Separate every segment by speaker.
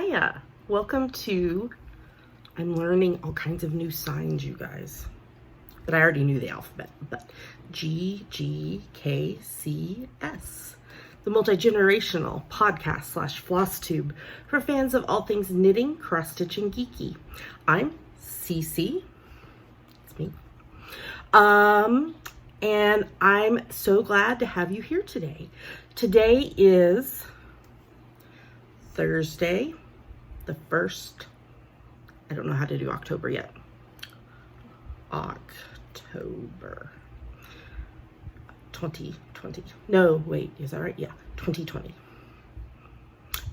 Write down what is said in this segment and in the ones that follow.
Speaker 1: Hiya! Welcome to, I'm learning all kinds of new signs, you guys. But I already knew the alphabet, but GGKCS. The multi-generational podcast / FlossTube for fans of all things knitting, cross-stitch, and geeky. I'm Cece. It's me. And I'm so glad to have you here today. Today is Thursday, the 1st. I don't know how to do October yet. October 2020. No, wait, is that right? Yeah, 2020.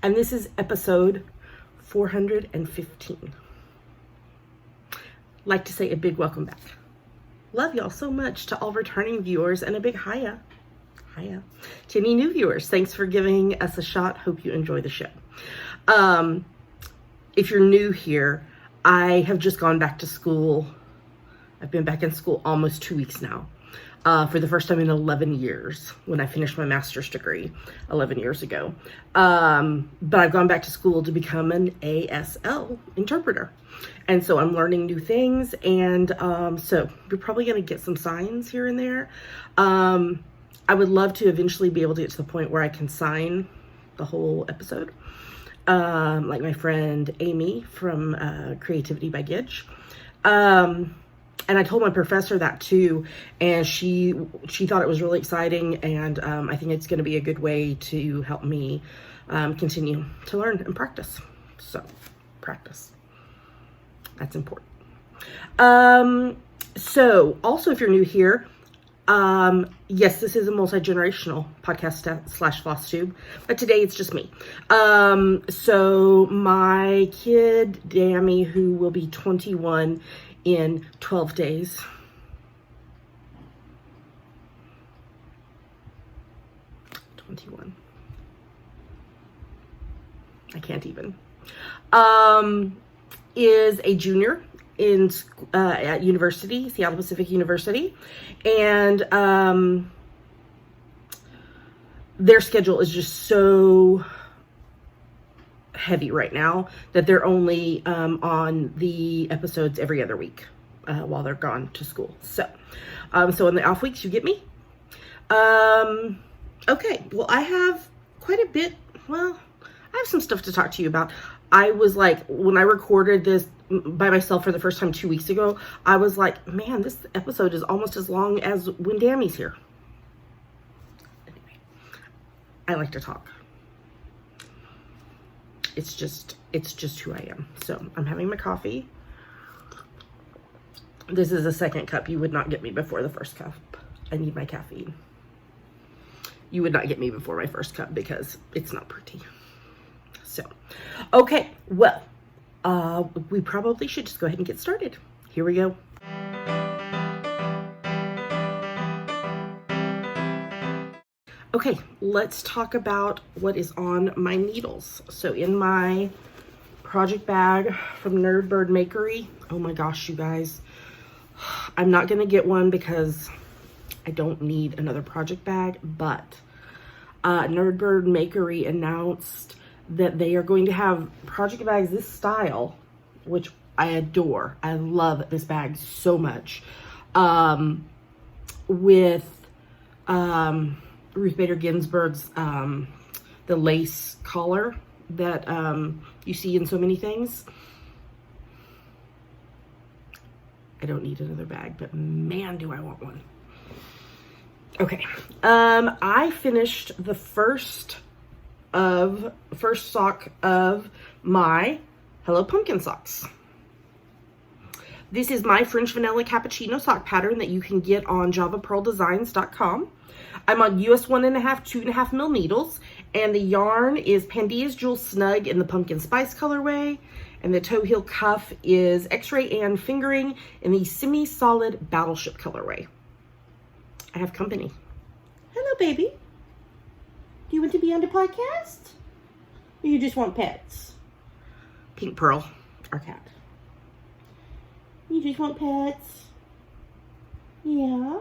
Speaker 1: And this is episode 415. Like to say a big welcome back. Love y'all so much to all returning viewers, and a big hiya. Hiya. To any new viewers, thanks for giving us a shot. Hope you enjoy the show. If you're new here, I have just gone back to school. I've been back in school almost 2 weeks now, for the first time in 11 years, when I finished my master's degree 11 years ago. But I've gone back to school to become an ASL interpreter. And so I'm learning new things. And so you're probably going to get some signs here and there. I would love to eventually be able to get to the point where I can sign the whole episode. Like my friend Amy from Creativity by Gidge. And I told my professor that too, and she thought it was really exciting, and I think it's going to be a good way to help me continue to learn and practice. So, practice. That's important. So, also if you're new here, yes, this is a multi-generational podcast / FlossTube, but today it's just me. So my kid, Dammy, who will be 21 in 12 days. I can't even. Is a junior at university, Seattle Pacific University, and their schedule is just so heavy right now that they're only on the episodes every other week while they're gone to school. So in the off weeks, you get me. Okay, well, I have quite a bit. Well, I have some stuff to talk to you about. I was like, when I recorded this by myself for the first time 2 weeks ago, I was like, man, this episode is almost as long as when Dammy's here. Anyway, I like to talk. It's just who I am. So I'm having my coffee. This is the second cup. You would not get me before the first cup. I need my caffeine. You would not get me before my first cup because it's not pretty. So, okay, well, we probably should just go ahead and get started. Here we go. Okay, let's talk about what is on my needles. So in my project bag from Nerdbird Makery, oh my gosh, you guys, I'm not gonna get one because I don't need another project bag, but Nerdbird Makery announced that they are going to have project bags this style, which I adore. I love this bag so much. With Ruth Bader Ginsburg's the lace collar that you see in so many things. I don't need another bag, but man, do I want one. Okay, I finished the first sock of my Hello Pumpkin socks. This is my French Vanilla Cappuccino sock pattern that you can get on javapearldesigns.com. I'm on US 1.5, 2.5 mil needles, and the yarn is Pandia's Jewel Snug in the Pumpkin Spice colorway, and the toe heel cuff is X-Ray and Fingering in the Semi-Solid Battleship colorway. I have company. Hello, baby. Do you want to be on the podcast? Or you just want pets? Pink Pearl, our cat. You just want pets? Yeah.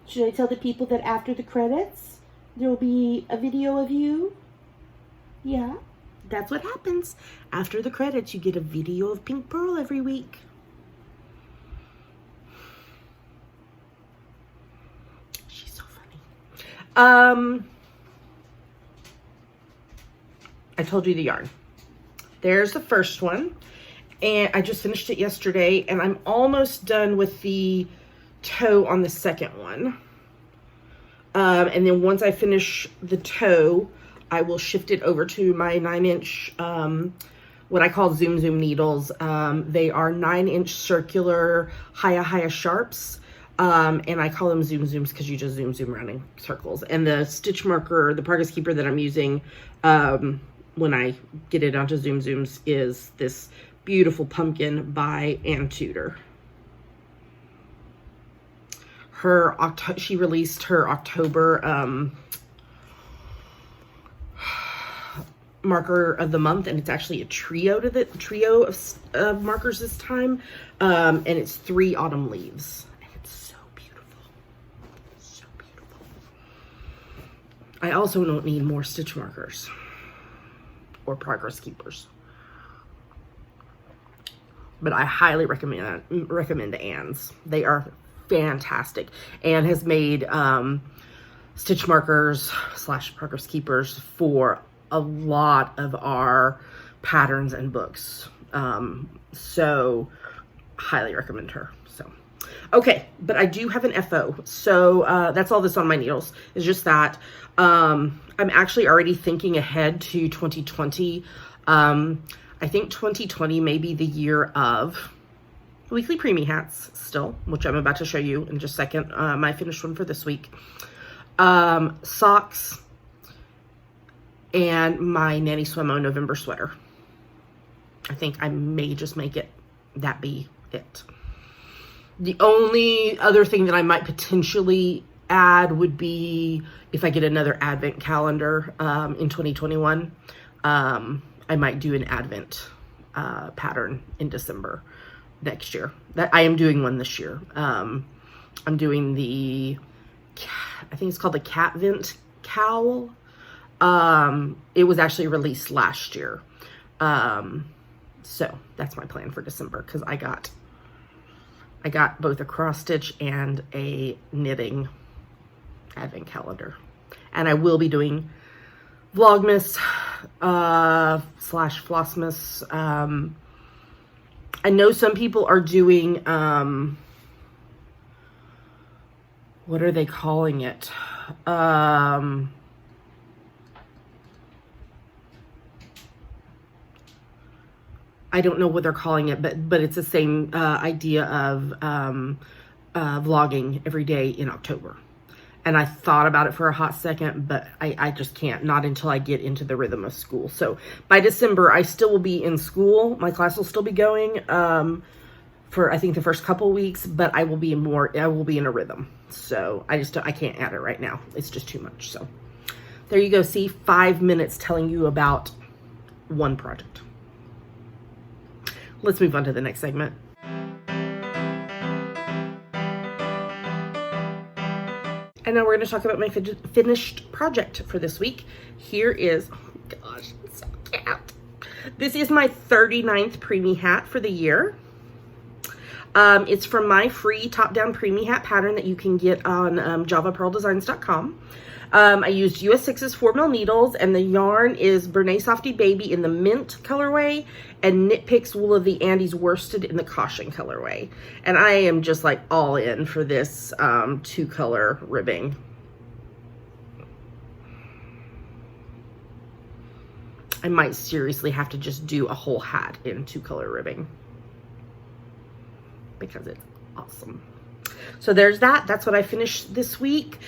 Speaker 1: Should I tell the people that after the credits, there will be a video of you? Yeah? That's what happens. After the credits, you get a video of Pink Pearl every week. She's so funny. I told you the yarn. There's the first one. And I just finished it yesterday. And I'm almost done with the toe on the second one. And then once I finish the toe, I will shift it over to my 9-inch, what I call Zoom Zoom needles. They are 9-inch circular Haya sharps. And I call them Zoom Zooms because you just zoom around in circles. And the stitch marker, the progress keeper that I'm using when I get it onto Zoom Zooms is this beautiful pumpkin by Ann Tudor. She released her October marker of the month, and it's actually a trio of markers this time, and it's 3 autumn leaves, and it's so beautiful, so beautiful. I also don't need more stitch markers or progress keepers, but I highly recommend Ann's. They are fantastic. Anne has made stitch markers / progress keepers for a lot of our patterns and books. So highly recommend her. So, okay, but I do have an FO. So that's all this on my needles. It's just that I'm actually already thinking ahead to 2020. I think 2020 may be the year of weekly preemie hats still, which I'm about to show you in just a second. My finished one for this week. Socks, and my Nanny Swimo November sweater. I think I may just make that be it. The only other thing that I might potentially add would be if I get another advent calendar in 2021. I might do an advent pattern in December next year. That I am doing one this year. I'm doing I think it's called the Cat Vent Cowl. It was actually released last year. So that's my plan for December, because I got both a cross stitch and a knitting advent calendar. And I will be doing Vlogmas / Flossmas. I know some people are doing, what are they calling it? I don't know what they're calling it, but it's the same idea of vlogging every day in October. And I thought about it for a hot second, but I just can't, not until I get into the rhythm of school. So by December, I still will be in school. My class will still be going for, I think, the first couple weeks, but I will be in a rhythm. So I can't add it right now. It's just too much. So there you go. See, 5 minutes telling you about one project. Let's move on to the next segment. And now we're going to talk about my finished project for this week. Here is, oh my gosh, it's so cute. This is my 39th preemie hat for the year. It's from my free top-down preemie hat pattern that you can get on javapearldesigns.com. I used US 6's 4mm needles, and the yarn is Bernay Softy Baby in the mint colorway and Knit Picks Wool of the Andes Worsted in the Caution colorway. And I am just like all in for this 2-color ribbing. I might seriously have to just do a whole hat in 2-color ribbing, because it's awesome. So there's that. That's what I finished this week.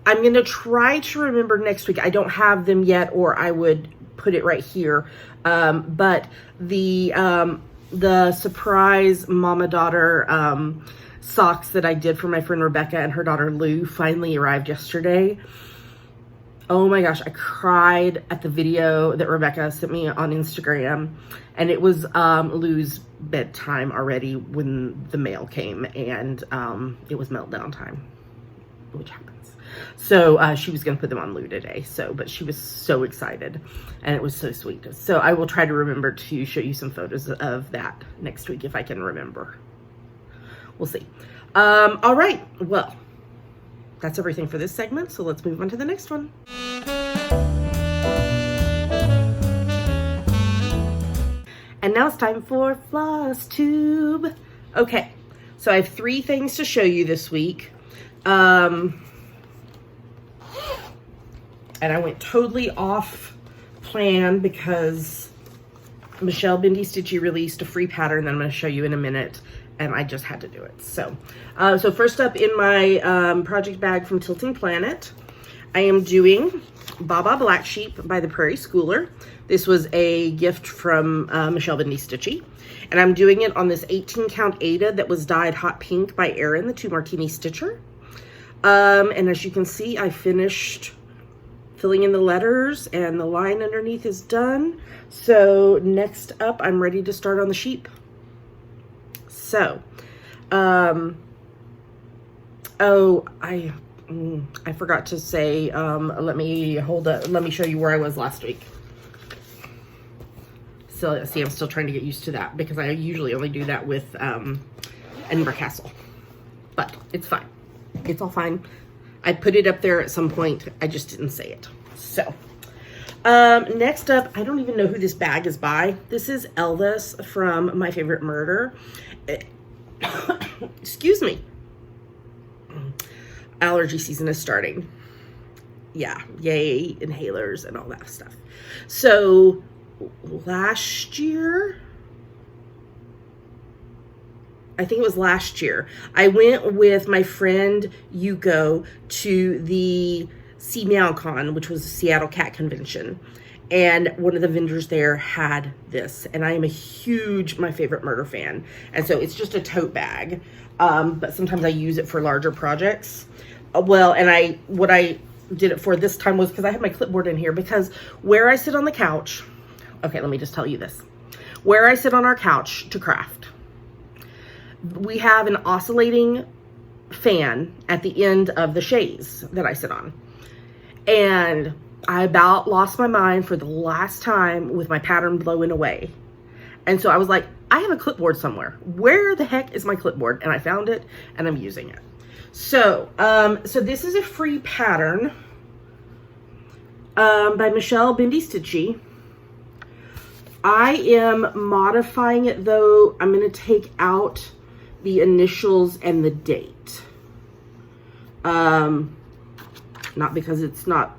Speaker 1: I'm going to try to remember next week. I don't have them yet, or I would put it right here. But the surprise mama-daughter socks that I did for my friend Rebecca and her daughter Lou finally arrived yesterday. Oh my gosh, I cried at the video that Rebecca sent me on Instagram. And it was Lou's bedtime already when the mail came, and it was meltdown time. which happens. So she was going to put them on Lou today. But she was so excited, and it was so sweet. So I will try to remember to show you some photos of that next week if I can remember. We'll see. All right. Well, that's everything for this segment. So let's move on to the next one. And now it's time for FlossTube. Okay, so I have 3 things to show you this week. And I went totally off plan because Michelle Bendy Stitchy released a free pattern that I'm going to show you in a minute, and I just had to do it. So first up in my project bag from Tilting Planet, I am doing Baba Black Sheep by the Prairie Schooler. This was a gift from Michelle Bendy Stitchy, and I'm doing it on this 18 count Ada that was dyed hot pink by Erin, the 2 Martini Stitcher. And as you can see, I finished filling in the letters and the line underneath is done. So next up, I'm ready to start on the sheep. So, I forgot to say, let me show you where I was last week. So, see, I'm still trying to get used to that because I usually only do that with Edinburgh Castle. But it's fine. It's all fine. I put it up there at some point. I just didn't say it. So, next up, I don't even know who this bag is by. This is Elvis from My Favorite Murder. Excuse me. Allergy season is starting. Yeah, yay, inhalers and all that stuff. So last year, I think it was last year, I went with my friend Yuko to the CMeowCon, which was a Seattle Cat Convention. And one of the vendors there had this, and I am a huge My Favorite Murder fan. And so it's just a tote bag, but sometimes I use it for larger projects. Well, and what I did it for this time was because I had my clipboard in here, because where I sit on the couch, okay, let me just tell you this. Where I sit on our couch to craft, we have an oscillating fan at the end of the chaise that I sit on. And I about lost my mind for the last time with my pattern blowing away. And so I was like, I have a clipboard somewhere. Where the heck is my clipboard? And I found it and I'm using it. So, so this is a free pattern by Michelle Bendy Stitchy. I am modifying it though. I'm going to take out the initials and the date. Not because it's not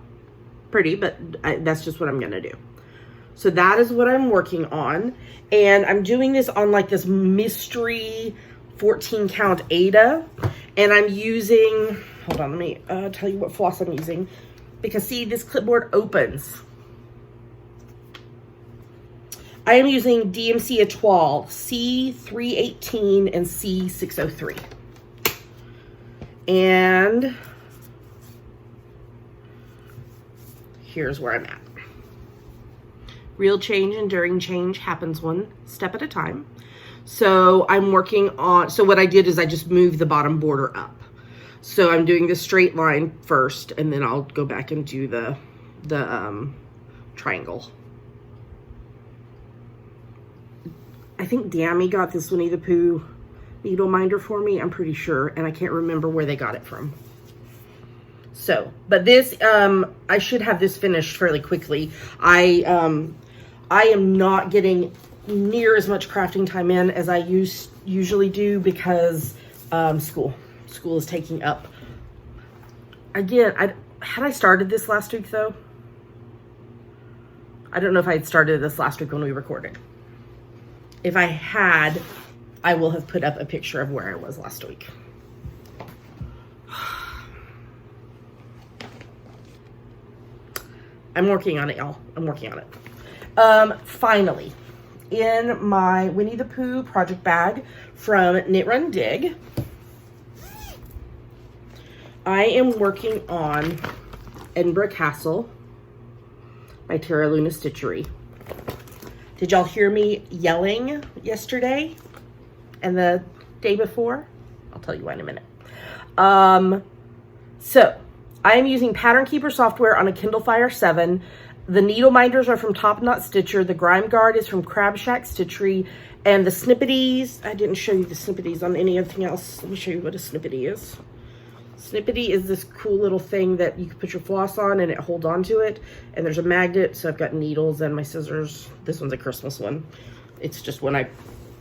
Speaker 1: pretty, but that's just what I'm gonna do. So that is what I'm working on, and I'm doing this on like this mystery 14 count Ada, and I'm using, hold on, let me tell you what floss I'm using, because see, this clipboard opens. I am using DMC Etoile C318 and C603, and here's where I'm at. Real change, enduring change happens one step at a time. So I'm working on, so what I did is I just moved the bottom border up. So I'm doing the straight line first, and then I'll go back and do the triangle. I think Dammy got this Winnie the Pooh needle minder for me, I'm pretty sure, and I can't remember where they got it from. So, but this, I should have this finished fairly quickly. I am not getting near as much crafting time in as I usually do because school is taking up. Again, had I started this last week though? I don't know if I had started this last week when we recorded. If I had, I will have put up a picture of where I was last week. I'm working on it, y'all. I'm working on it. Finally, in my Winnie the Pooh project bag from Knit Run Dig, I am working on Edinburgh Castle by Terra Luna Stitchery. Did y'all hear me yelling yesterday and the day before? I'll tell you why in a minute. So I am using Pattern Keeper software on a Kindle Fire 7. The needle minders are from Top Knot Stitcher. The grime guard is from Crab Shack Stitchery. And the snippities, I didn't show you the snippities on anything else. Let me show you what a snippity is. Snippety is this cool little thing that you can put your floss on and it holds on to it. And there's a magnet, so I've got needles and my scissors. This one's a Christmas one. It's just one I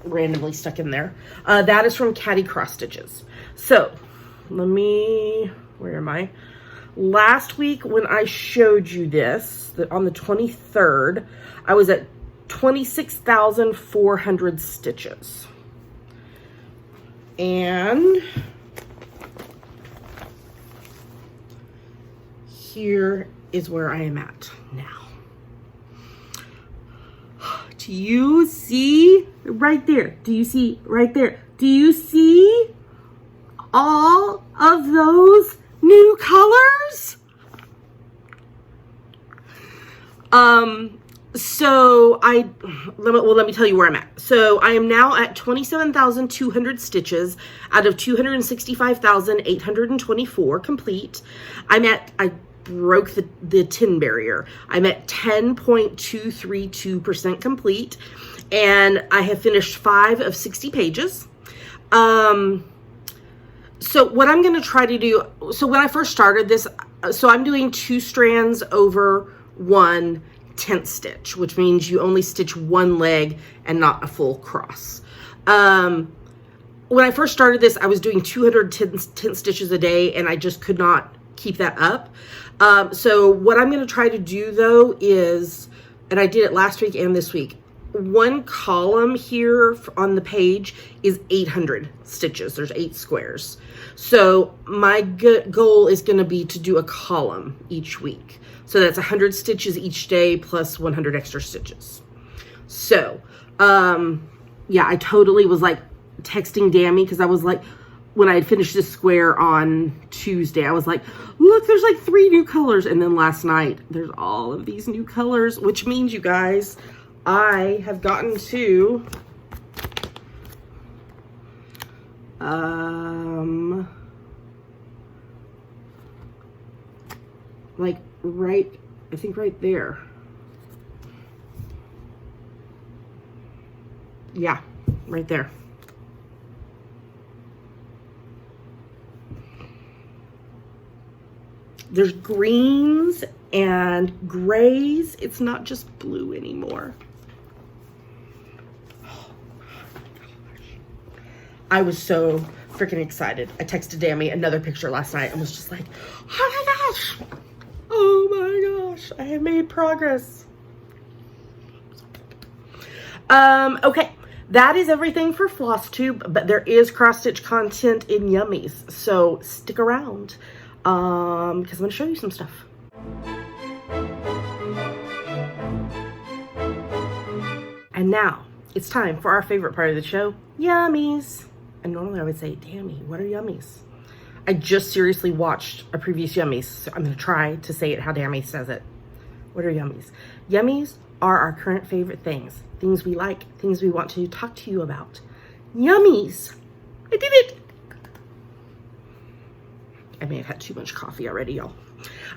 Speaker 1: randomly stuck in there. That is from Caddy Cross Stitches. So, where am I? Last week when I showed you this, on the 23rd, I was at 26,400 stitches. And here is where I am at now. Do you see right there? Do you see right there? Do you see all of those new colors? So let me tell you where I'm at. So I am now at 27,200 stitches out of 265,824 complete. I broke the 10 barrier. I'm at 10.232% complete, and I have finished 5 of 60 pages. So what I'm going to try to do, so when I first started this, so I'm doing 2 strands over 1 10th stitch, which means you only stitch 1 leg and not a full cross. When I first started this, I was doing 210 stitches a day, and I just could not keep that up. So what I'm going to try to do though is, and I did it last week and this week, 1 column here on the page is 800 stitches. There's 8 squares. So my goal is going to be to do a column each week. So that's 100 stitches each day plus 100 extra stitches. So, yeah, I totally was like texting Dammy because I was like, when I had finished this square on Tuesday, I was like, look, there's like 3 new colors. And then last night, there's all of these new colors, which means, you guys, I have gotten to like right, I think right there. Yeah, right there. There's greens and grays. It's not just blue anymore. Oh my gosh. I was so freaking excited. I texted Dammy another picture last night and was just like, oh my gosh. Oh my gosh. I have made progress. Okay. That is everything for FlossTube, but there is cross-stitch content in Yummies. So stick around. Because I'm going to show you some stuff. And now it's time for our favorite part of the show, Yummies. And normally I would say, Dammy, what are Yummies? I just seriously watched a previous Yummies, so I'm going to try to say it how Dammy says it. What are Yummies? Yummies are our current favorite things. Things we like, things we want to talk to you about. Yummies. I did it. I may have had too much coffee already, y'all.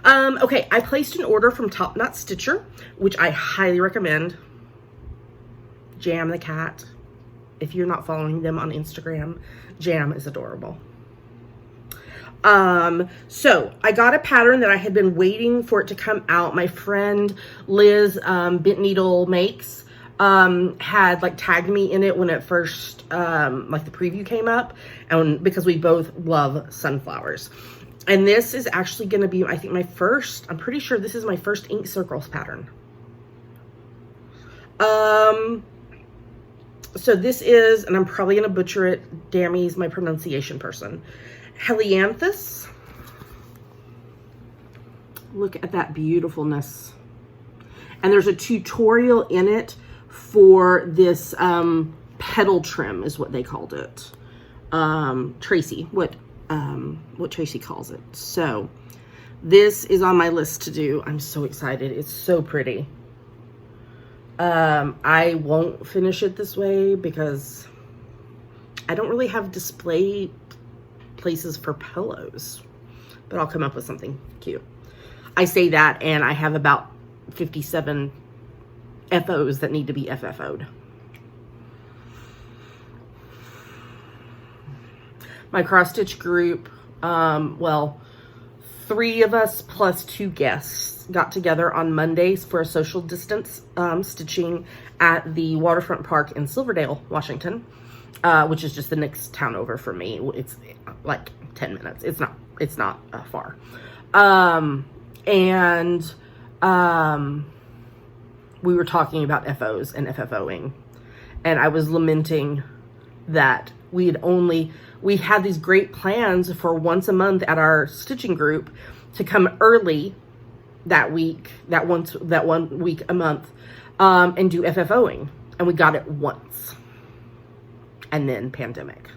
Speaker 1: Okay, I placed an order from Top Knot Stitcher, which I highly recommend. Jam the cat. If you're not following them on Instagram, Jam is adorable. So I got a pattern that I had been waiting for it to come out. My friend Liz, Bent Needle Makes, had like tagged me in it when it first, like the preview came up, and because we both love sunflowers. And this is actually going to be, I think, I'm pretty sure this is my first ink circles pattern. So this is, and I'm probably going to butcher it, Dammy's my pronunciation person, Helianthus. Look at that beautifulness. And there's a tutorial in it for this petal trim is what they called it. Tracy, what Tracy calls it. So this is on my list to do. I'm so excited. It's so pretty. I won't finish it this way because I don't really have display places for pillows. but I'll come up with something cute. I say that, and I have about 57 FOs that need to be FFO'd. My cross-stitch group, well, 3 of us plus 2 guests got together on Mondays for a social distance stitching at the Waterfront Park in Silverdale, Washington, which is just the next town over for me. It's like 10 minutes. It's not far. We were talking about FOs and FFOing, and I was lamenting that we had these great plans for once a month at our stitching group to come early that week, that 1 week a month, and do FFOing. And we got it once. And then pandemic.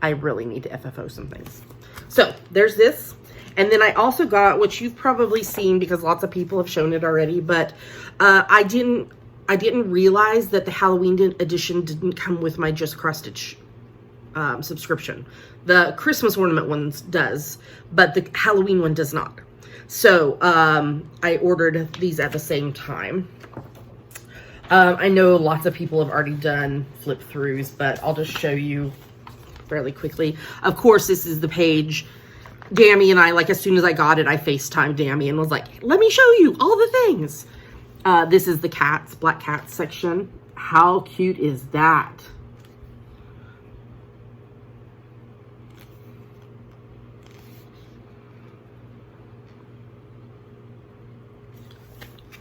Speaker 1: I really need to FFO some things. So there's this. And then I also got, which you've probably seen because lots of people have shown it already, but I didn't realize that the Halloween edition didn't come with my Just Cross Stitch subscription. The Christmas ornament one does, but the Halloween one does not. So I ordered these at the same time. I know lots of people have already done flip throughs, but I'll just show you fairly quickly. Of course, this is the page. Dammy and I, like, as soon as I got it, I FaceTimed Dammy and was like, let me show you all the things. This is the cats, black cats section. How cute is that?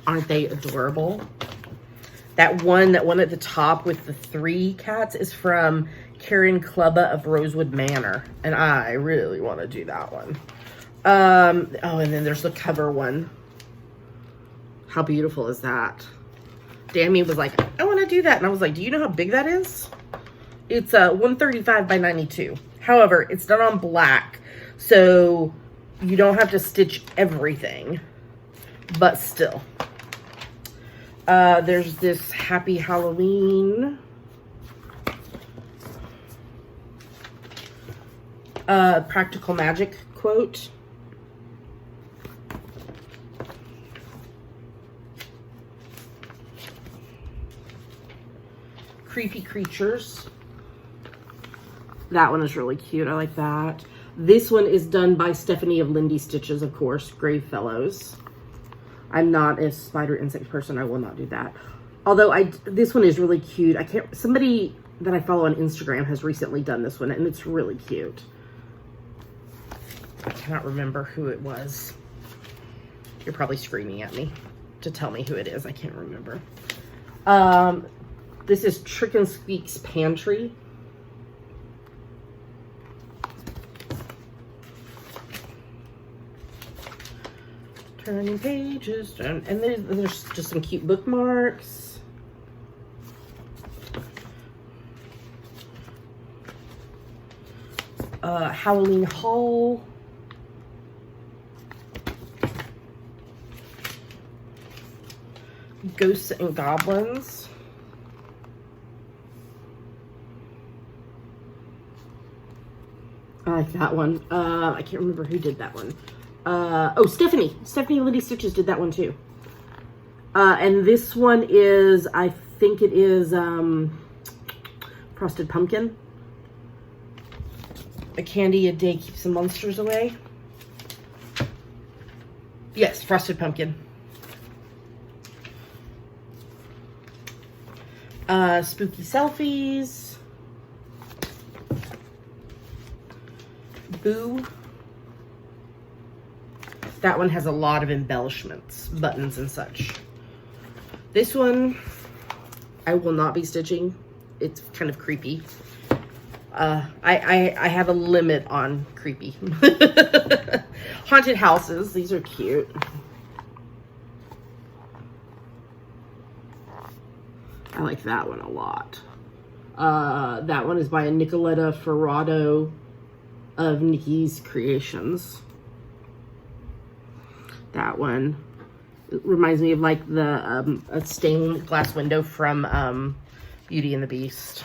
Speaker 1: Aren't they adorable? That one at the top with the 3 cats is from Karen Klubba of Rosewood Manor, and I really want to do that one. Oh, and then there's the cover one. How beautiful is that? Dammy was like, I want to do that, and I was like, do you know how big that is? It's 135 by 92. However, it's done on black, so you don't have to stitch everything, but still. There's this Happy Halloween. Practical Magic quote. Creepy Creatures. That one is really cute. I like that. This one is done by Stephanie of Lindy Stitches, of course. Grave Fellows. I'm not a spider insect person. I will not do that. Although this one is really cute. Somebody that I follow on Instagram has recently done this one, and it's really cute. I cannot remember who it was. You're probably screaming at me to tell me who it is. I can't remember. This is Trick and Squeak's Pantry. Turning pages, and there's just some cute bookmarks. Halloween Haul. Ghosts and Goblins. I like that one. I can't remember who did that one. Oh, Stephanie Liddy Stitches did that one too. And this one is, I think it is Frosted Pumpkin. A candy a day keeps the monsters away. Yes, Frosted Pumpkin. Spooky Selfies. Boo. That one has a lot of embellishments, buttons and such. This one, I will not be stitching. It's kind of creepy. I have a limit on creepy. Haunted Houses. These are cute. I like that one a lot. That one is by Nicoletta Ferrado of Nikki's Creations. That one, it reminds me of like the a stained glass window from Beauty and the Beast.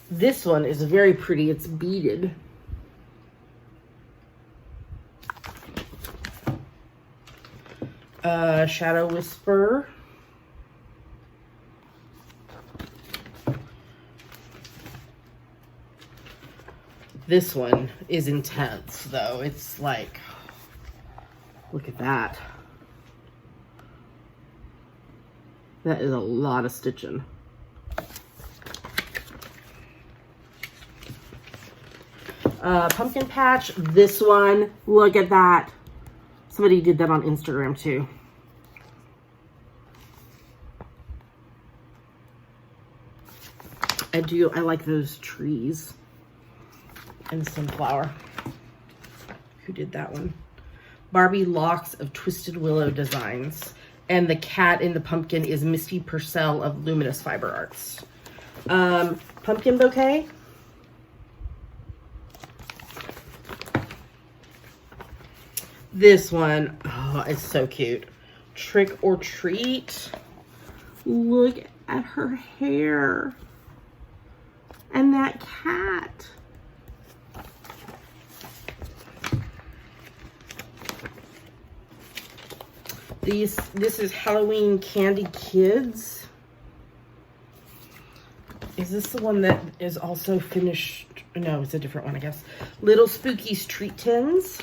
Speaker 1: This one is very pretty. It's beaded. Shadow Whisper. This one is intense, though. It's like, look at that. That is a lot of stitching. Pumpkin Patch. This one, look at that. Somebody did that on Instagram, too. I like those trees and sunflower. Who did that one? Barbie Locks of Twisted Willow Designs. And the cat in the pumpkin is Misty Purcell of Luminous Fiber Arts. Pumpkin Bouquet. This one, oh, it's so cute. Trick or Treat. Look at her hair. And that cat. This is Halloween Candy Kids. Is this the one that is also finished? No, it's a different one, I guess. Little Spooky's Treat Tins.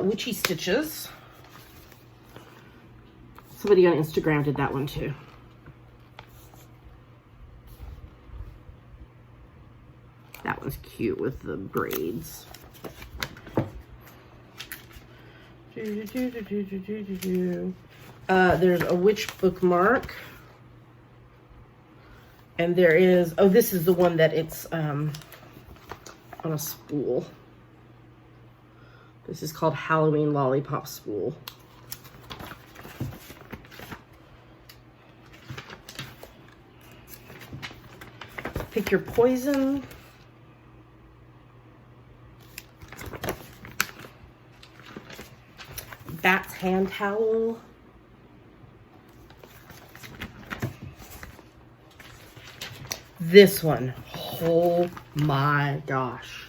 Speaker 1: Witchy Stitches. Somebody on Instagram did that one too. That one's cute with the braids. There's a witch bookmark. And there is, oh, this is the one that it's on a spool. This is called Halloween Lollipop Spool. Pick Your Poison. Bat's Hand Towel. This one, oh my gosh.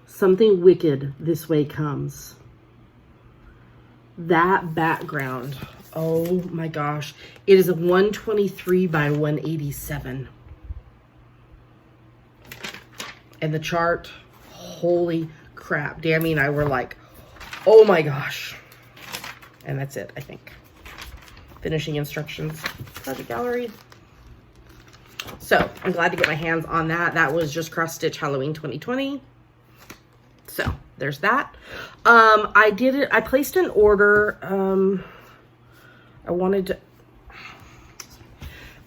Speaker 1: Something Wicked This Way Comes. That background, oh my gosh. It is a 123 by 187. And the chart, holy crap. Dammy and I were like, oh my gosh. And that's it, I think. Finishing instructions, project gallery. So I'm glad to get my hands on that. That was just cross stitch Halloween 2020. So there's that. I placed an order. I wanted to,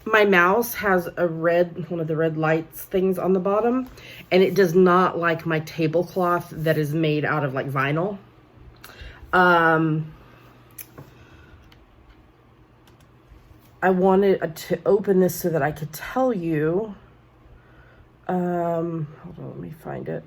Speaker 1: my mouse has a red, one of the red lights things on the bottom, and it does not like my tablecloth that is made out of like vinyl. I wanted to open this so that I could tell you. Hold on, let me find it.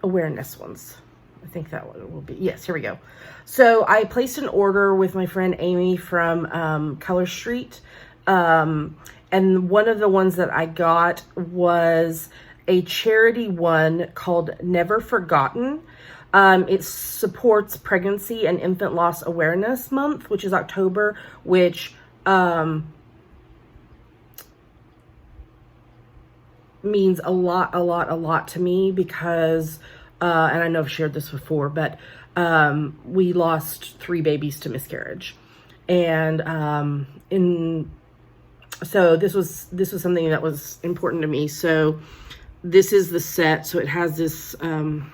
Speaker 1: Awareness ones. I think that one will be, yes, here we go. So I placed an order with my friend Amy from Color Street. And one of the ones that I got was a charity one called Never Forgotten. It supports Pregnancy and Infant Loss Awareness Month, which is October, which means a lot to me because, and I know I've shared this before, but we lost 3 babies to miscarriage. And so this was something that was important to me. So this is the set. So it has this, now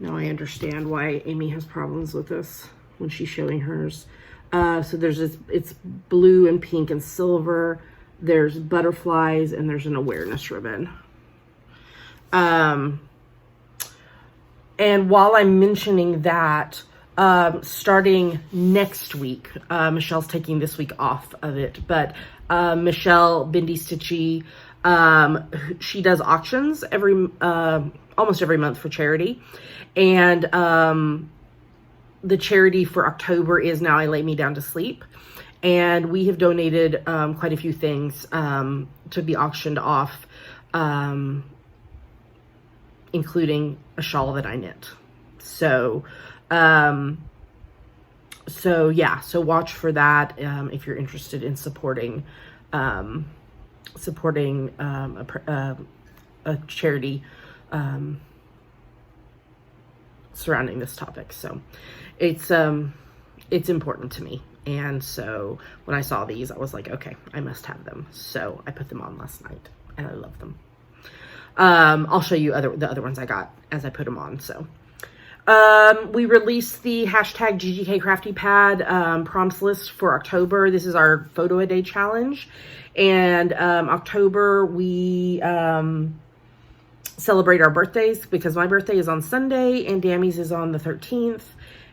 Speaker 1: I understand why Amy has problems with this when she's showing hers. So there's this, it's blue and pink and silver. There's butterflies and there's an awareness ribbon. And while I'm mentioning that, starting next week. Michelle's taking this week off of it, but Michelle Bindi Stitchy, she does auctions almost every month for charity, and the charity for October is Now I Lay Me Down to Sleep, and we have donated quite a few things to be auctioned off, including a shawl that I knit. So yeah, so watch for that if you're interested in supporting a charity surrounding this topic. So it's important to me, and so when I saw these, I was like, okay, I must have them. So I put them on last night, and I love them. I'll show you the other ones I got as I put them on. So we released the hashtag GGK Crafty Pad prompts list for October. This is our photo a day challenge, and October we celebrate our birthdays, because my birthday is on Sunday and Dammy's is on the 13th,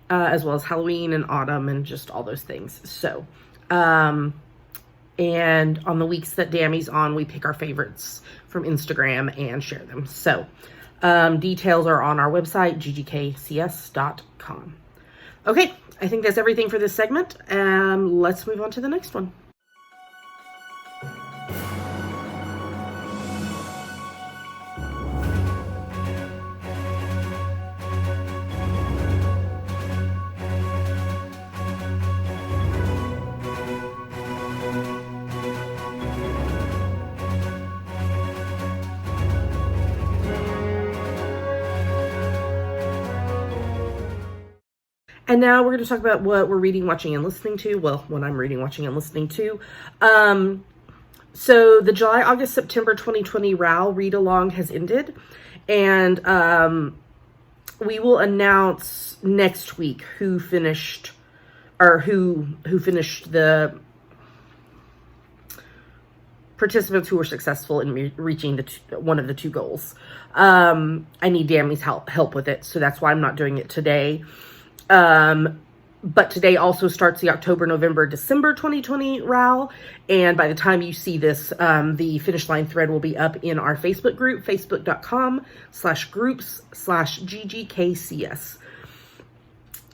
Speaker 1: as well as Halloween and autumn and just all those things. So, and on the weeks that Dammy's on, we pick our favorites from Instagram and share them. So, details are on our website, ggkcs.com. Okay, I think that's everything for this segment. Let's move on to the next one. And now we're going to talk about what we're reading, watching, and listening to. Well, what I'm reading, watching, and listening to. So the July, August, September 2020 RAL read-along has ended. And we will announce next week who finished the participants who were successful in reaching one of the two goals. I need Dammy's help with it, so that's why I'm not doing it today. But today also starts the October, November, December 2020 RAL. And by the time you see this, the finish line thread will be up in our Facebook group, facebook.com/groups/GGKCS.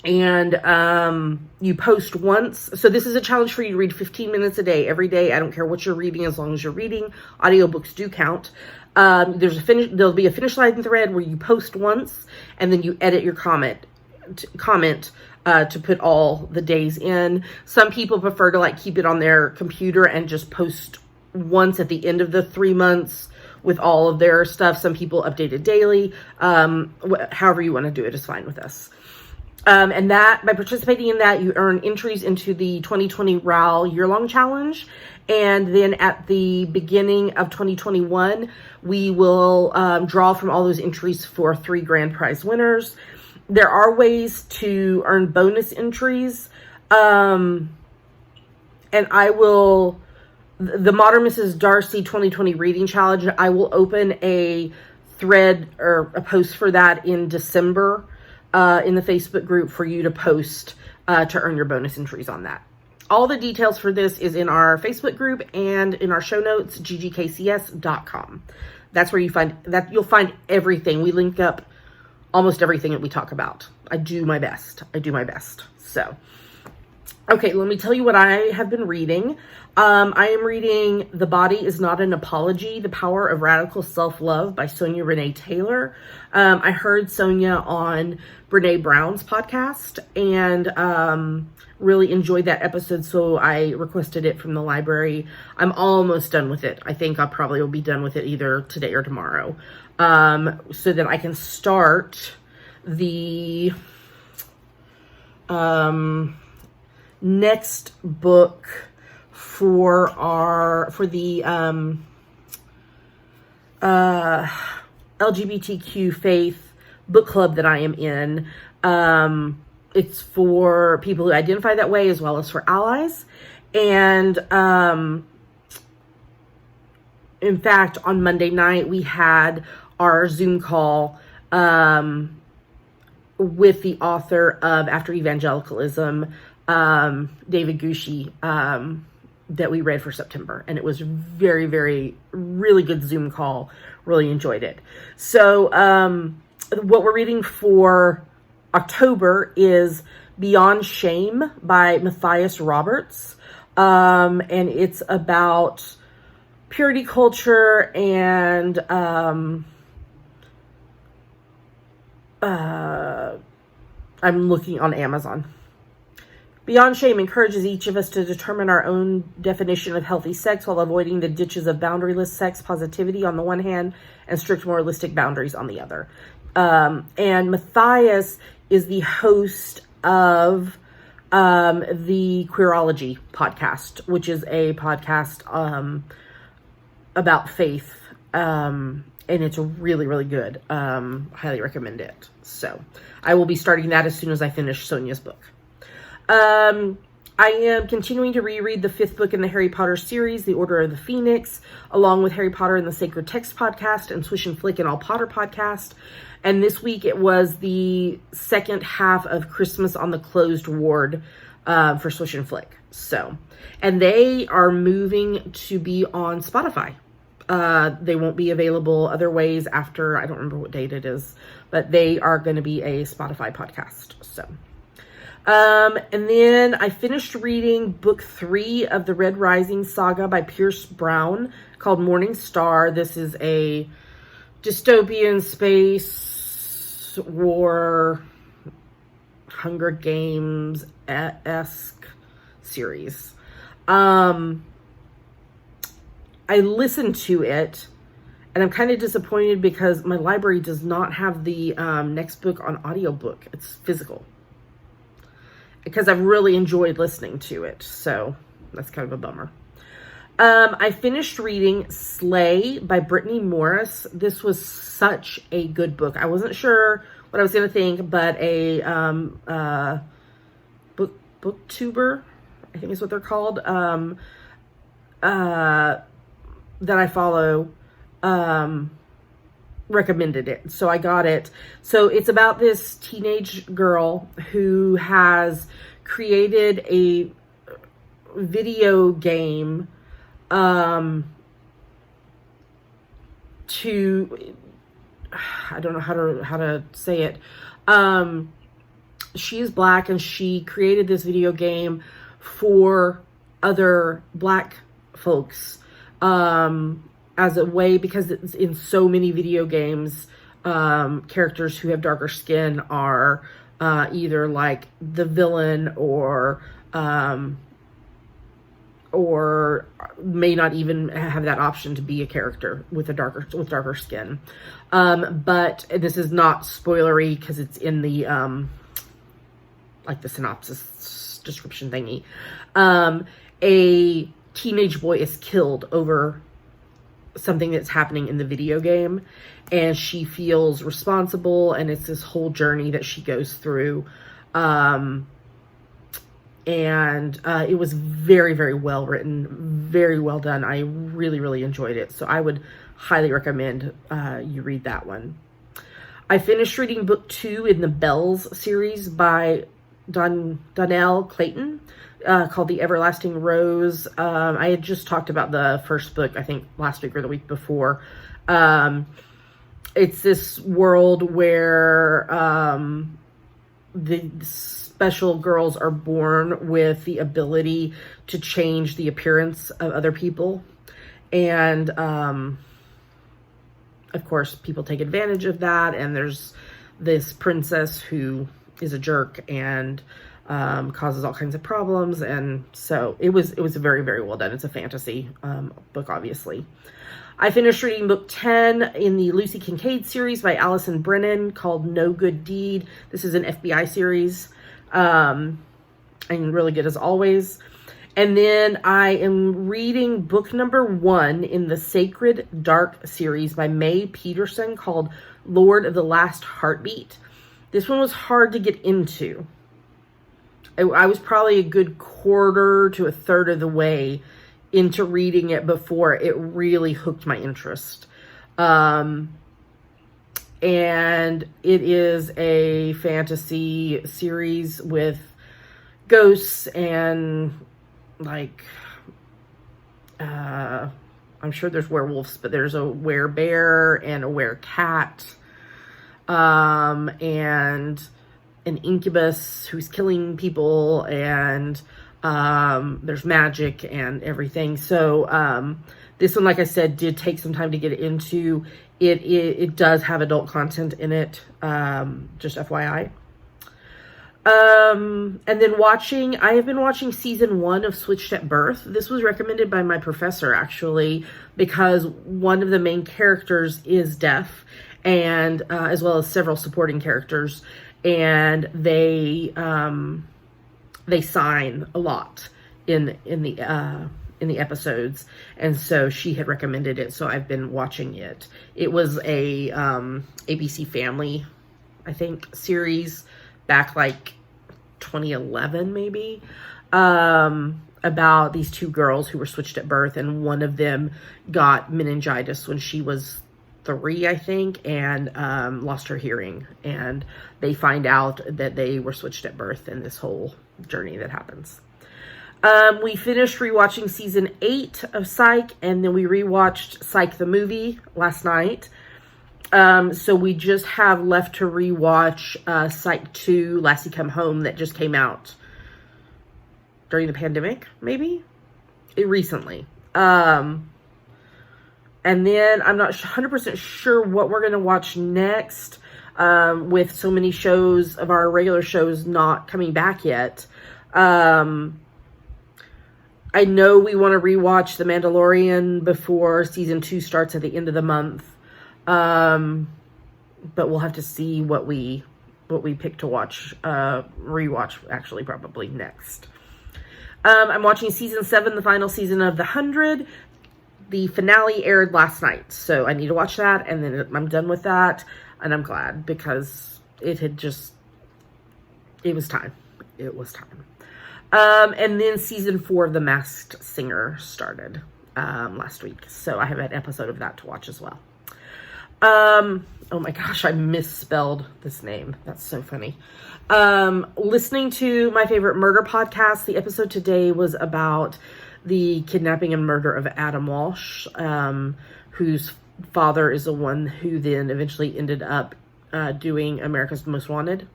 Speaker 1: And you post once. So this is a challenge for you to read 15 minutes a day, every day. I don't care what you're reading, as long as you're reading. Audiobooks do count. There'll be a finish line thread where you post once, and then you edit your comment to put all the days in. Some people prefer to keep it on their computer and just post once at the end of the 3 months with all of their stuff. Some people update it daily. However you want to do it is fine with us. And that, by participating in that, you earn entries into the 2020 RAL year-long challenge. And then at the beginning of 2021, we will draw from all those entries for 3 grand prize winners. There are ways to earn bonus entries. And I will, the Modern Mrs. Darcy 2020 Reading Challenge, I will open a thread or a post for that in December in the Facebook group for you to post to earn your bonus entries on that. All the details for this is in our Facebook group and in our show notes, ggkcs.com. That's where you'll find everything. We link up almost everything that we talk about. I do my best. So, okay, let me tell you what I have been reading. I am reading The Body Is Not an Apology, The Power of Radical Self-Love by Sonia Renee Taylor. I heard Sonia on Brene Brown's podcast and really enjoyed that episode, so I requested it from the library. I'm almost done with it. I think I probably will be done with it either today or tomorrow. So that I can start the next book for the LGBTQ faith book club that I am in. It's for people who identify that way as well as for allies. And in fact, on Monday night, we had our Zoom call with the author of After Evangelicalism, David Gucci, that we read for September. And it was very, very, really good Zoom call. Really enjoyed it. So what we're reading for October is Beyond Shame by Matthias Roberts. And it's about purity culture and I'm looking on Amazon. Beyond Shame encourages each of us to determine our own definition of healthy sex while avoiding the ditches of boundaryless sex positivity on the one hand and strict moralistic boundaries on the other. And Matthias is the host of the Queerology podcast, which is a podcast about faith. And it's really, really good. Highly recommend it. So I will be starting that as soon as I finish Sonia's book. I am continuing to reread the 5th book in the Harry Potter series, The Order of the Phoenix, along with Harry Potter and the Sacred Text podcast and Swish and Flick and All Potter podcast. And this week it was the second half of Christmas on the Closed Ward for Swish and Flick. So, and they are moving to be on Spotify. They won't be available other ways after, I don't remember what date it is, but they are going to be a Spotify podcast. So, and then I finished reading book 3 of the Red Rising saga by Pierce Brown called Morning Star. This is a dystopian space war, Hunger Games-esque series. I listened to it and I'm kind of disappointed because my library does not have the next book on audiobook. It's physical. Because I've really enjoyed listening to it. So that's kind of a bummer. I finished reading Slay by Brittany Morris. This was such a good book. I wasn't sure what I was going to think, but a booktuber, I think is what they're called, that I follow, recommended it. So I got it. So it's about this teenage girl who has created a video game I don't know how to say it. She is Black and she created this video game for other Black folks as a way, because it's in so many video games, characters who have darker skin are either like the villain or may not even have that option to be a character with darker skin. But this is not spoilery because it's in the like the synopsis description thingy. A teenage boy is killed over something that's happening in the video game, and she feels responsible, and it's this whole journey that she goes through. And it was very, very well written, very well done. I really, really enjoyed it. So I would highly recommend you read that one. I finished reading book 2 in the Bells series by Donnell Clayton, called The Everlasting Rose. I had just talked about the first book, I think last week or the week before. It's this world where the special girls are born with the ability to change the appearance of other people. And of course, people take advantage of that. And there's this princess who is a jerk and causes all kinds of problems. And so it was very, very well done. It's a fantasy book, obviously. I finished reading book 10 in the Lucy Kincaid series by Allison Brennan called No Good Deed. This is an FBI series, and really good as always. And then I am reading book number 1 in the Sacred Dark series by Mae Peterson called Lord of the Last Heartbeat. This one was hard to get into. I was probably a good quarter to a third of the way into reading it before it really hooked my interest. And And it is a fantasy series with ghosts and like, I'm sure there's werewolves, but there's a werebear and a werecat, and an incubus who's killing people, and there's magic and everything. So this one, like I said, did take some time to get into. It does have adult content in it, just FYI. And then I have been watching season 1 of Switched at Birth. This was recommended by my professor, actually, because one of the main characters is deaf, and as well as several supporting characters, and they sign a lot in the episodes, and so she had recommended it, so I've been watching it. It was a ABC Family, I think, series back like 2011 maybe, about these 2 girls who were switched at birth, and one of them got meningitis when she was 3, I think, and lost her hearing, and they find out that they were switched at birth, and this whole journey that happens. We finished rewatching season 8 of Psych, and then we rewatched Psych the movie last night. So we just have left to rewatch Psych 2, Lassie Come Home, that just came out during the pandemic, maybe? Recently. And then I'm not 100% sure what we're going to watch next, with so many shows of our regular shows not coming back yet. I know we want to rewatch The Mandalorian before season 2 starts at the end of the month. But we'll have to see what we pick to watch, rewatch actually probably next. I'm watching season 7, the final season of The 100. The finale aired last night, so I need to watch that, and then I'm done with that, and I'm glad, because it was time. It was time. And then season 4 of The Masked Singer started, last week, so I have an episode of that to watch as well. Oh my gosh, I misspelled this name. That's so funny. Listening to my favorite murder podcast. The episode today was about the kidnapping and murder of Adam Walsh, whose father is the one who then eventually ended up doing America's Most Wanted.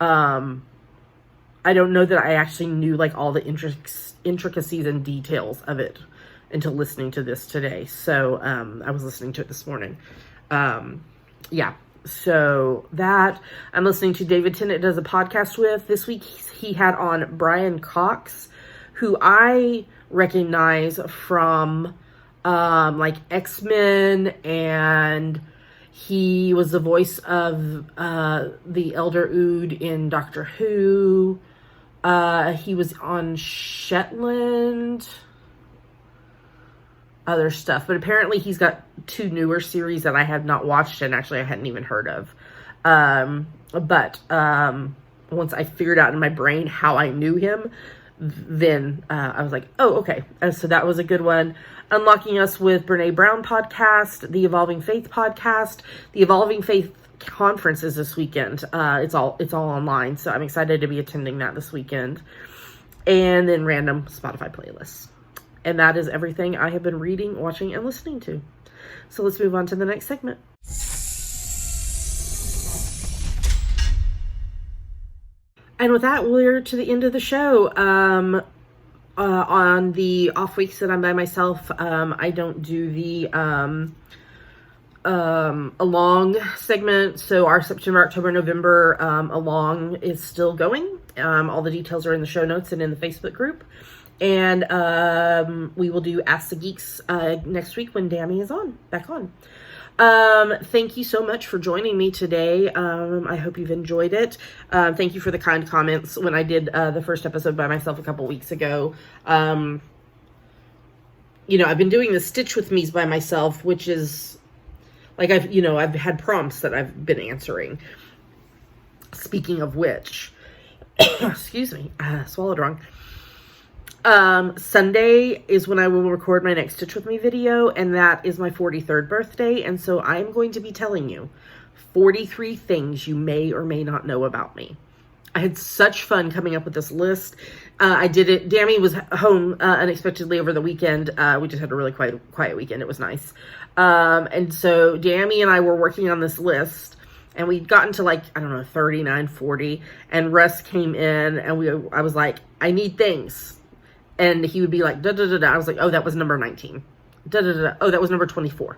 Speaker 1: I don't know that I actually knew like all the intricacies and details of it until listening to this today. So I was listening to it this morning. Yeah, so that I'm listening to David Tennant does a podcast with. This week he had on Brian Cox, who I recognize from like X-Men, and he was the voice of the Elder Ood in Doctor Who. He was on Shetland, other stuff, but apparently he's got 2 newer series that I have not watched, and actually I hadn't even heard of. But once I figured out in my brain how I knew him, then I was like, oh, okay. So that was a good one. Unlocking Us with Brene Brown podcast, the Evolving Faith podcast. The Evolving Faith conference is this weekend. It's all online, so I'm excited to be attending that this weekend. And then random Spotify playlists. And that is everything I have been reading, watching, and listening to. So let's move on to the next segment. And with that, we're to the end of the show. On the off weeks that I'm by myself, I don't do the along segment. So our September, October, November along is still going. All the details are in the show notes and in the Facebook group. And we will do Ask the Geeks next week when Dammy is back on. Thank you so much for joining me today. I hope you've enjoyed it. Thank you for the kind comments when I did the first episode by myself a couple weeks ago. I've been doing the Stitch with Me's by myself, which is like I've had prompts that I've been answering. Speaking of which, excuse me, swallowed wrong. Sunday is when I will record my next Stitch With Me video, and that is my 43rd birthday, and so I'm going to be telling you 43 things you may or may not know about me. I had such fun coming up with this list. I did it. Dammy was home unexpectedly over the weekend. We just had a really quiet weekend. It was nice. And so Dammy and I were working on this list, and we'd gotten to like, I don't know, 39, 40. And Russ came in, and I was like, I need things. And he would be like, da, da, da, da. I was like, oh, that was number 19. Da, da, da, da. Oh, that was number 24.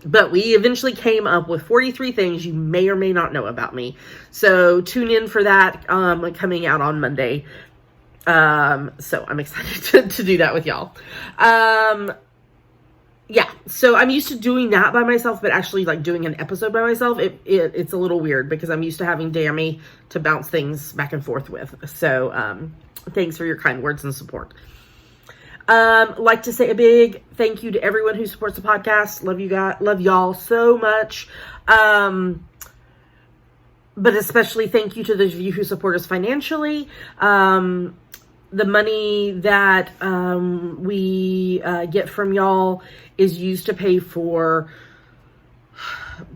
Speaker 1: But we eventually came up with 43 things you may or may not know about me. So tune in for that coming out on Monday. So I'm excited to do that with y'all. Yeah, so I'm used to doing that by myself, but actually like doing an episode by myself, it's a little weird because I'm used to having Dammy to bounce things back and forth with. So thanks for your kind words and support. Like to say a big thank you to everyone who supports the podcast. Love you guys, love y'all so much. But especially thank you to those of you who support us financially. The money that we get from y'all is used to pay for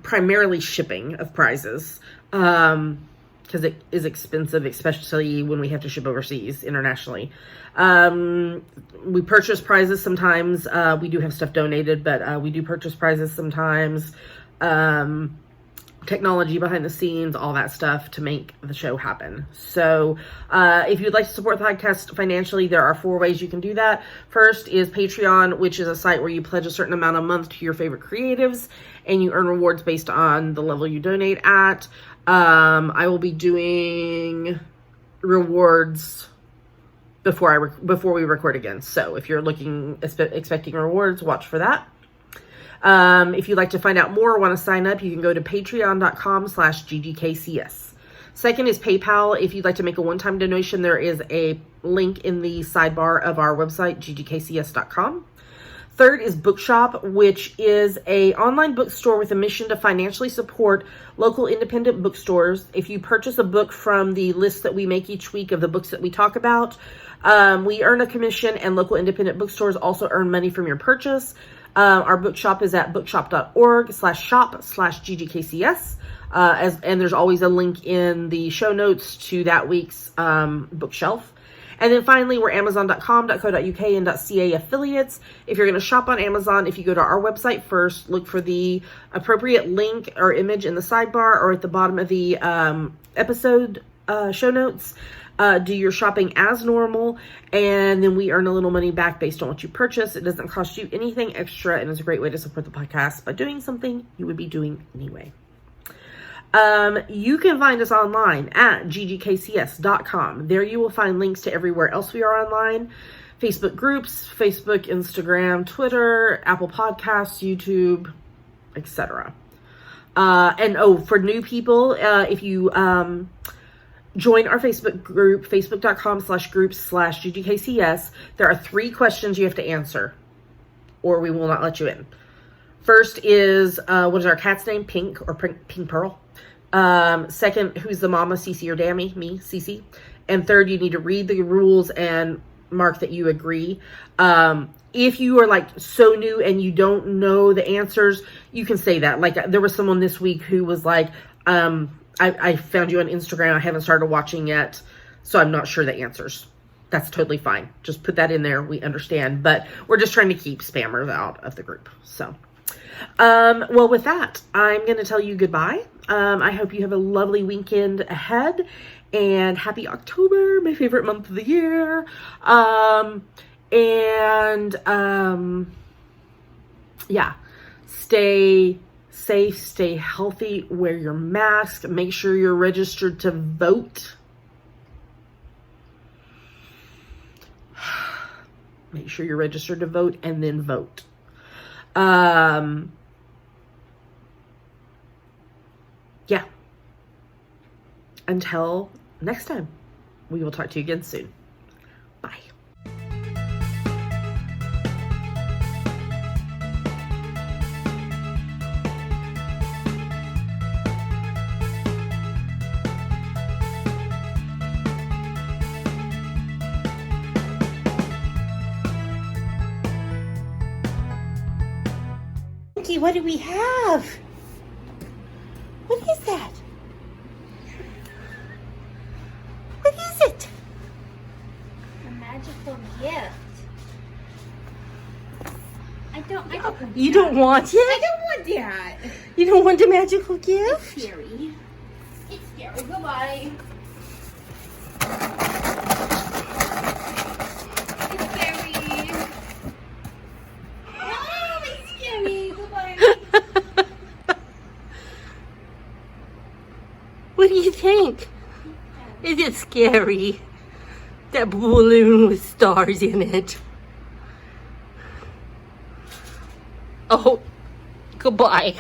Speaker 1: primarily shipping of prizes. Because it is expensive, especially when we have to ship overseas, internationally. We purchase prizes sometimes. We do have stuff donated, but we do purchase prizes sometimes. Technology behind the scenes, all that stuff to make the show happen. So if you'd like to support the podcast financially, there are 4 ways you can do that. First is Patreon, which is a site where you pledge a certain amount a month to your favorite creatives, and you earn rewards based on the level you donate at. I will be doing rewards before we record again. So if you're expecting rewards, watch for that. If you'd like to find out more or want to sign up, you can go to patreon.com/GGKCS. Second is PayPal. If you'd like to make a one-time donation, there is a link in the sidebar of our website, ggkcs.com. Third is Bookshop, which is a online bookstore with a mission to financially support local independent bookstores. If you purchase a book from the list that we make each week of the books that we talk about, we earn a commission, and local independent bookstores also earn money from your purchase. Our bookshop is at bookshop.org/shop/GGKCS. And there's always a link in the show notes to that week's bookshelf. And then finally, we're amazon.com.co.uk and .ca affiliates. If you're going to shop on Amazon, if you go to our website first, look for the appropriate link or image in the sidebar or at the bottom of the episode show notes. Do your shopping as normal, and then we earn a little money back based on what you purchase. It doesn't cost you anything extra, and it's a great way to support the podcast by doing something you would be doing anyway. You can find us online at ggkcs.com. There you will find links to everywhere else we are online. Facebook groups, Facebook, Instagram, Twitter, Apple Podcasts, YouTube, etc. For new people, if you join our Facebook group, facebook.com/groups/GGKCS, there are 3 questions you have to answer, or we will not let you in. First is, what is our cat's name? Pink or Pink Pearl. Second, who's the mama, Cece or Dammy? Me, Cece. And third, you need to read the rules and mark that you agree. If you are like so new and you don't know the answers, you can say that. Like there was someone this week who was like, I found you on Instagram. I haven't started watching yet, so I'm not sure the answers. That's totally fine. Just put that in there. We understand, but we're just trying to keep spammers out of the group. So, well, with that, I'm going to tell you goodbye. I hope you have a lovely weekend ahead, and happy October, my favorite month of the year. Yeah, stay safe, stay healthy, wear your mask, make sure you're registered to vote. Make sure you're registered to vote and then vote. Yeah. Until next time, we will talk to you again soon. Bye. What do we have? What is that? What is it?
Speaker 2: A magical gift. I don't want
Speaker 1: You don't want it?
Speaker 2: I don't want that.
Speaker 1: You don't want a magical gift?
Speaker 2: It's scary. It's scary. Goodbye. It's scary. No, it's scary. Goodbye.
Speaker 1: What do you think? Is it scary? That balloon with stars in it. Oh, goodbye.